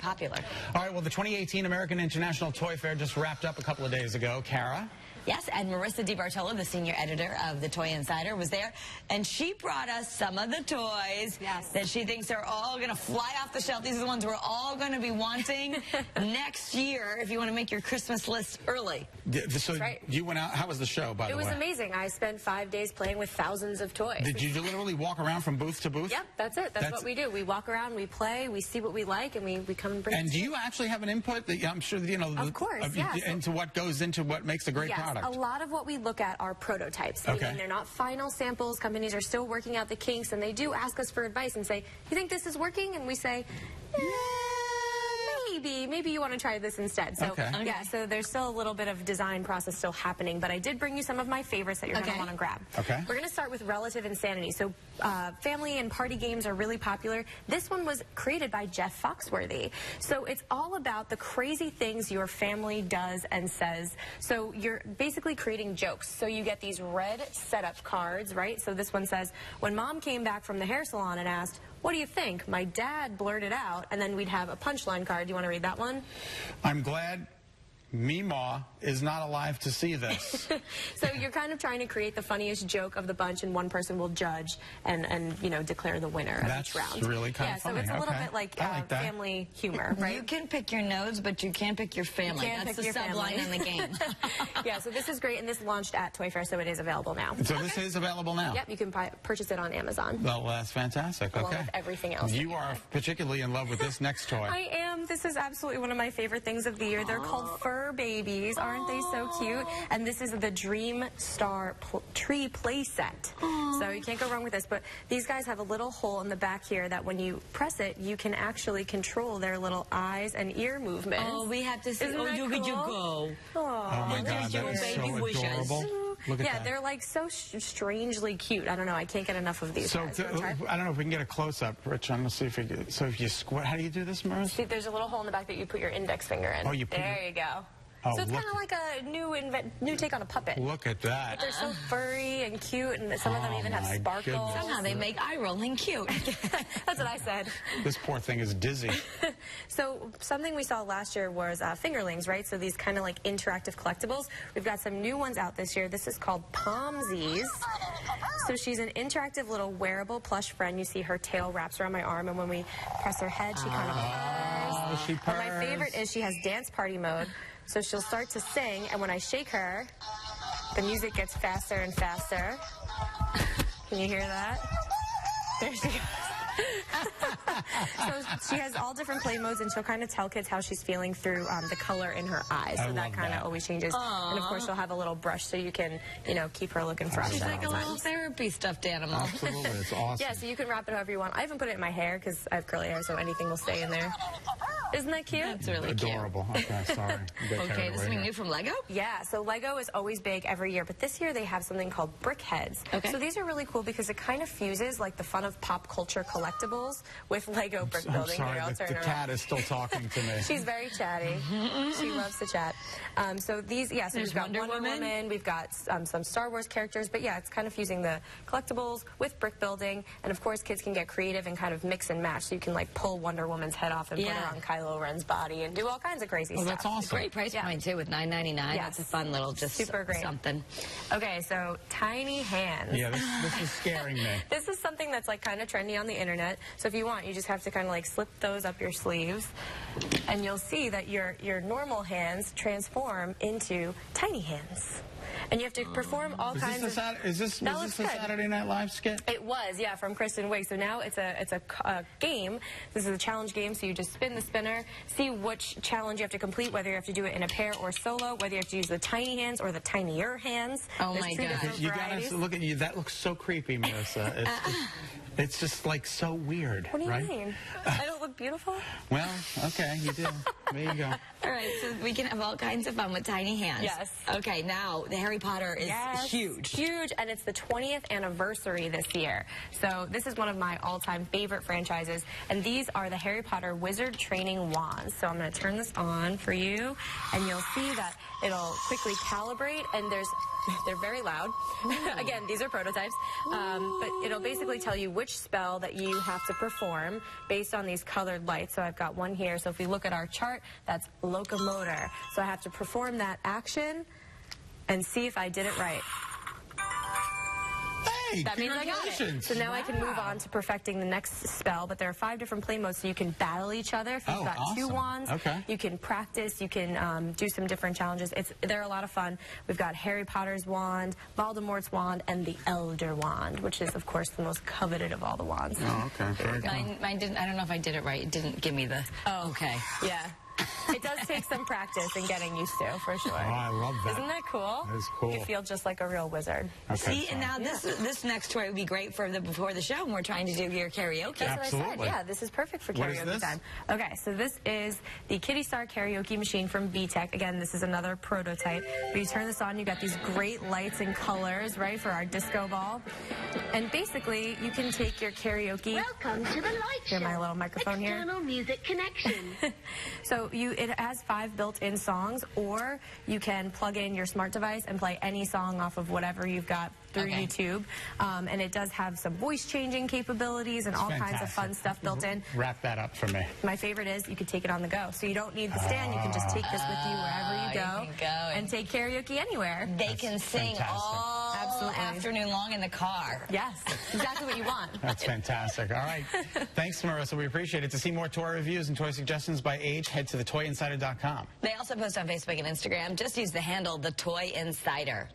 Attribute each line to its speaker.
Speaker 1: popular.
Speaker 2: All right, well, the 2018 American International Toy Fair just wrapped up a couple of days ago. Kara?
Speaker 1: Yes, and Marissa DiBartolo, the senior editor of the Toy Insider, was there, and she brought us some of the toys that she thinks are all going to fly off the shelf. These are the ones we're all going to be wanting next year if you want to make your Christmas list early.
Speaker 2: So you went out. How was the show, by the way?
Speaker 3: It was amazing. I spent 5 days playing with thousands of toys.
Speaker 2: Did you literally walk around from booth to booth?
Speaker 3: Yep, that's it. That's what we do. We walk around, we play, we see what we like, and we come and bring
Speaker 2: And do you actually have an input? I'm sure, you know,
Speaker 3: of course,
Speaker 2: into what goes into what makes a great product.
Speaker 3: A lot of what we look at are prototypes. Meaning they're not final samples. Companies are still working out the kinks, and they do ask us for advice and say, you think this is working? And we say, maybe you want to try this instead. So yeah, so there's still a little bit of design process still happening, but I did bring you some of my favorites that you're going to want to grab. We're going to start with relative insanity. So family and party games are really popular. This one was created by Jeff Foxworthy. So it's all about the crazy things your family does and says. So you're basically creating jokes. So you get these red setup cards, right? So this one says, when mom came back from the hair salon and asked, what do you think? My dad blurted out, and then we'd have a punchline card. Do you want to read that one?
Speaker 2: I'm glad Meemaw is not alive to see this.
Speaker 3: So you're kind of trying to create the funniest joke of the bunch, and one person will judge and you know, declare the winner of each round.
Speaker 2: That's really kind of funny.
Speaker 3: So it's a little bit like family humor, right?
Speaker 1: You can pick your nodes, but you can't pick your family. That's the subline in the game.
Speaker 3: Yeah, so this is great, and this launched at Toy Fair, so it is available now.
Speaker 2: So this is available now?
Speaker 3: Yep, you can purchase it on Amazon.
Speaker 2: Well, that's fantastic.
Speaker 3: Along with everything else.
Speaker 2: You are particularly in love with this next toy.
Speaker 3: I am. This is absolutely one of my favorite things of the year. They're called fur babies. Aren't they so cute? And this is the Dream Star Tree play set. So you can't go wrong with this. But these guys have a little hole in the back here that when you press it, you can actually control their little eyes and ear movements.
Speaker 1: Oh, we have to see.
Speaker 3: Isn't that cool?
Speaker 1: You go.
Speaker 2: Oh my God, that is so adorable. Look at that.
Speaker 3: They're like so strangely cute. I don't know. I can't get enough of these.
Speaker 2: So I don't know if we can get a close-up, Rich. I'm gonna see if we do. So if you squat, how do you do this, Marissa?
Speaker 3: See, there's a little hole in the back that you put your index finger in.
Speaker 2: Oh, you put
Speaker 3: there you go.
Speaker 2: Oh,
Speaker 3: so it's kind of like a new take on a puppet.
Speaker 2: Look at that.
Speaker 3: But they're so furry and cute, and some of them even have sparkles.
Speaker 1: Somehow they make eye-rolling cute.
Speaker 3: That's what I said.
Speaker 2: This poor thing is dizzy.
Speaker 3: So something we saw last year was fingerlings, right? So these kind of like interactive collectibles. We've got some new ones out this year. This is called Pomsies. So she's an interactive little wearable plush friend. You see her tail wraps around my arm, and when we press her head, she kind of purrs.
Speaker 2: She purrs.
Speaker 3: But my favorite is she has dance party mode. So she'll start to sing, and when I shake her, the music gets faster and faster. Can you hear that? There she goes. So she has all different play modes, and she'll kind of tell kids how she's feeling through the color in her eyes. So that kind of always changes. And of course, she'll have a little brush so you can, you know, keep her looking fresh.
Speaker 1: She's like a little therapy stuffed animal.
Speaker 2: Absolutely, it's awesome.
Speaker 3: Yeah, so you can wrap it however you want. I even put it in my hair because I have curly hair, so anything will stay in there. Isn't that cute?
Speaker 1: That's really
Speaker 2: adorable. Okay, sorry.
Speaker 1: Okay, this is something new from Lego?
Speaker 3: Yeah, so Lego is always big every year, but this year they have something called brick heads. So these are really cool because it kind of fuses like the fun of pop culture collectibles with Lego brick building.
Speaker 2: I'm sorry, the cat is still talking to me.
Speaker 3: She's very chatty. She loves to chat. So these, so we've got Wonder Woman, we've got some Star Wars characters, but yeah, it's kind of fusing the collectibles with brick building, and of course kids can get creative and kind of mix and match, so you can like pull Wonder Woman's head off and put her on Kylo Ren's body and do all kinds of crazy stuff.
Speaker 2: That's awesome.
Speaker 1: Great price point too with $9.99. That's a fun little super great something.
Speaker 3: Okay, so tiny hands.
Speaker 2: Yeah, this is scaring me.
Speaker 3: This is something that's like kind of trendy on the internet. So if you want, you just have to kind of like slip those up your sleeves, and you'll see that your normal hands transform into tiny hands. And you have to perform all kinds of...
Speaker 2: Was this a Saturday Night Live skit?
Speaker 3: It was, yeah, from Kristen Wiig. So now it's a game. This is a challenge game, so you just spin the spinner, see which challenge you have to complete, whether you have to do it in a pair or solo, whether you have to use the tiny hands or the tinier hands.
Speaker 1: Oh my God.
Speaker 2: You gotta look at you. That looks so creepy, Marissa. It's just like so weird.
Speaker 3: What do you mean? I don't look beautiful?
Speaker 2: Well, okay, you do. There you go.
Speaker 1: All right, so we can have all kinds of fun with tiny hands.
Speaker 3: Yes.
Speaker 1: Okay, now the Harry Potter is huge.
Speaker 3: Huge, and it's the 20th anniversary this year. So this is one of my all-time favorite franchises, and these are the Harry Potter Wizard Training Wands. So I'm going to turn this on for you, and you'll see that it'll quickly calibrate, and they're very loud. Again, these are prototypes, but it'll basically tell you which which spell that you have to perform based on these colored lights. So I've got one here. So if we look at our chart, that's locomotor. So I have to perform that action and see if I did it right.
Speaker 2: Hey,
Speaker 3: that means I got it. So now I can move on to perfecting the next spell, but there are 5 different play modes, so you can battle each other. If you've got 2 wands, you can practice, you can do some different challenges. They're a lot of fun. We've got Harry Potter's wand, Voldemort's wand, and the Elder Wand, which is, of course, the most coveted of all the wands.
Speaker 2: Oh, okay. Very cool.
Speaker 1: Mine didn't, I don't know if I did it right. It didn't give me the, okay.
Speaker 3: Yeah. It does take some practice and getting used to, for sure.
Speaker 2: Oh, I love that.
Speaker 3: Isn't that cool?
Speaker 2: That is cool.
Speaker 3: You feel just like a real wizard.
Speaker 1: Okay, see, and now this next toy would be great for before the show when we're trying to do your karaoke.
Speaker 3: That's what I said. Yeah, this is perfect for karaoke time. Okay, so this is the Kitty Star karaoke machine from B-Tech. Again, this is another prototype. But you turn this on, you got these great lights and colors, right, for our disco ball. And basically, you can take your karaoke.
Speaker 4: Welcome to the light show.
Speaker 3: Hear my little microphone here.
Speaker 4: External music connection.
Speaker 3: So it has 5 built-in songs, or you can plug in your smart device and play any song off of whatever you've got through YouTube. And it does have some voice changing capabilities and all kinds of fun stuff built in.
Speaker 2: Wrap that up for me.
Speaker 3: My favorite is you could take it on the go. So you don't need the stand. You can just take this with you wherever you go and take karaoke anywhere.
Speaker 1: They can sing all afternoon long in the car.
Speaker 3: Yes, exactly what you want.
Speaker 2: That's fantastic. All right. Thanks, Marissa. We appreciate it. To see more toy reviews and toy suggestions by age, head to thetoyinsider.com.
Speaker 1: They also post on Facebook and Instagram. Just use the handle, The Toy Insider.